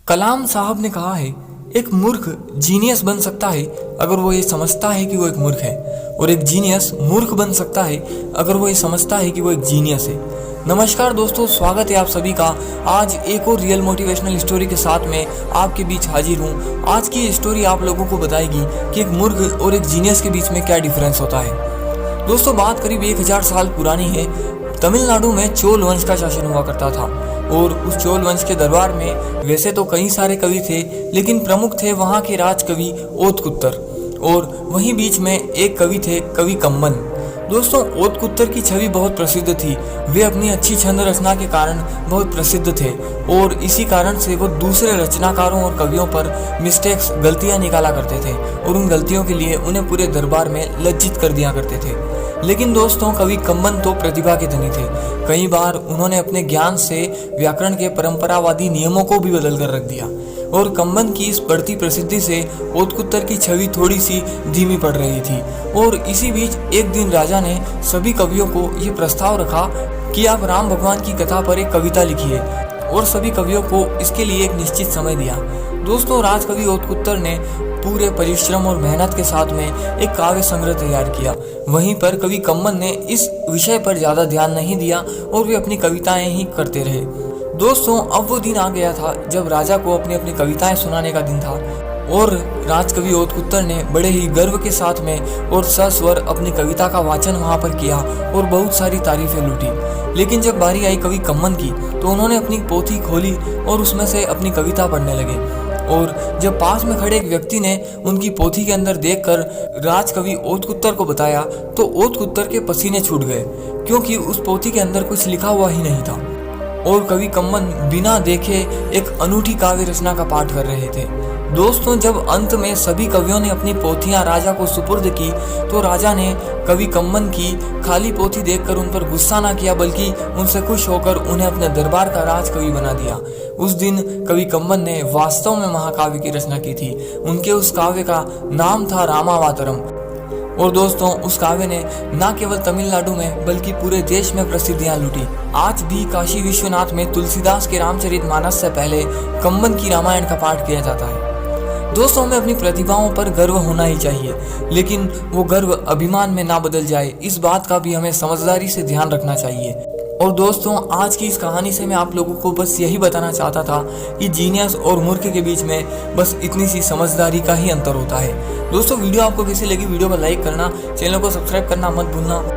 कलाम साहब ने कहा है, एक मूर्ख जीनियस बन सकता है अगर वो ये समझता है कि वो एक मूर्ख है, और एक जीनियस मूर्ख बन सकता है अगर वो ये समझता है कि वो एक जीनियस है। नमस्कार दोस्तों, स्वागत है आप सभी का आज एक और रियल मोटिवेशनल स्टोरी के साथ में आपके बीच हाजिर हूँ। आज की ये स्टोरी आप लोगों को बताएगी कि एक मूर्ख और एक जीनियस के बीच में क्या डिफरेंस होता है। दोस्तों, बात करीब 1000 साल पुरानी है। तमिलनाडु में चोल वंश का शासन हुआ करता था और उस चोल वंश के दरबार में वैसे तो कई सारे कवि थे, लेकिन प्रमुख थे वहाँ के राजकवि ओतकुत्तर, और वहीं बीच में एक कवि थे, कवि कम्मन। दोस्तों, ओतकुत्तर की छवि बहुत प्रसिद्ध थी। वे अपनी अच्छी छंद रचना के कारण बहुत प्रसिद्ध थे और इसी कारण से वो दूसरे रचनाकारों और कवियों पर मिस्टेक्स, गलतियां निकाला करते थे और उन गलतियों के लिए उन्हें पूरे दरबार में लज्जित कर दिया करते थे। लेकिन दोस्तों, कवि कम्मन तो प्रतिभा के धनी थे। कई बार उन्होंने अपने ज्ञान से व्याकरण के परंपरावादी नियमों को भी बदल कर रख दिया, और कम्मन की इस बढ़ती प्रसिद्धि से ओतकुत्तर की छवि थोड़ी सी धीमी पड़ रही थी। और इसी बीच एक दिन राजा ने सभी कवियों को ये प्रस्ताव रखा कि आप राम भगवान की कथा पर एक कविता लिखिए, और सभी कवियों को इसके लिए एक निश्चित समय दिया। दोस्तों, राजकवि ओतकुत्तर ने पूरे परिश्रम और मेहनत के साथ में एक काव्य संग्रह तैयार किया। वहीं पर कवि कम्मन ने इस विषय पर ज्यादा ध्यान नहीं दिया और वे अपनी कविताएं ही करते रहे। दोस्तों, अब वो दिन आ गया था जब राजा को अपनी अपनी कविताएं सुनाने का दिन था, और राजकवि ओतकुत्तर ने बड़े ही गर्व के साथ में और सस्वर अपनी कविता का वाचन वहां पर किया और बहुत सारी तारीफें लूटी। लेकिन जब बारी आई कवि कम्मन की, तो उन्होंने अपनी पोथी खोली और उसमें से अपनी कविता पढ़ने लगे। और जब पास में खड़े एक व्यक्ति ने उनकी पोथी के अंदर देखकर राजकवि ओतकुत्तर को बताया, तो ओतकुत्तर के पसीने छूट गए, क्योंकि उस पोथी के अंदर कुछ लिखा हुआ ही नहीं था। और कवि कम्मन बिना देखे एक अनूठी काव्य रचना का पाठ कर रहे थे। दोस्तों, जब अंत में सभी कवियों ने अपनी पोथियां राजा को सुपुर्द की, तो राजा ने कवि कम्मन की खाली पोथी देखकर उन पर गुस्सा ना किया, बल्कि उनसे खुश होकर उन्हें अपने दरबार का राजकवि बना दिया। उस दिन कवि कम्मन ने वास्तव में महाकाव्य की रचना की थी। उनके उस काव्य का नाम था रामावतारम। और दोस्तों, उस काव्य ने न केवल तमिलनाडु में बल्कि पूरे देश में प्रसिद्धियां लूटी। आज भी काशी विश्वनाथ में तुलसीदास के रामचरितमानस से पहले कम्मन की रामायण का पाठ किया जाता है। दोस्तों, हमें अपनी प्रतिभाओं पर गर्व होना ही चाहिए, लेकिन वो गर्व अभिमान में ना बदल जाए, इस बात का भी हमें समझदारी से ध्यान रखना चाहिए। और दोस्तों, आज की इस कहानी से मैं आप लोगों को बस यही बताना चाहता था कि जीनियस और मूर्ख के बीच में बस इतनी सी समझदारी का ही अंतर होता है। दोस्तों, वीडियो आपको कैसी लगी, वीडियो को लाइक करना, चैनल को सब्सक्राइब करना मत भूलना।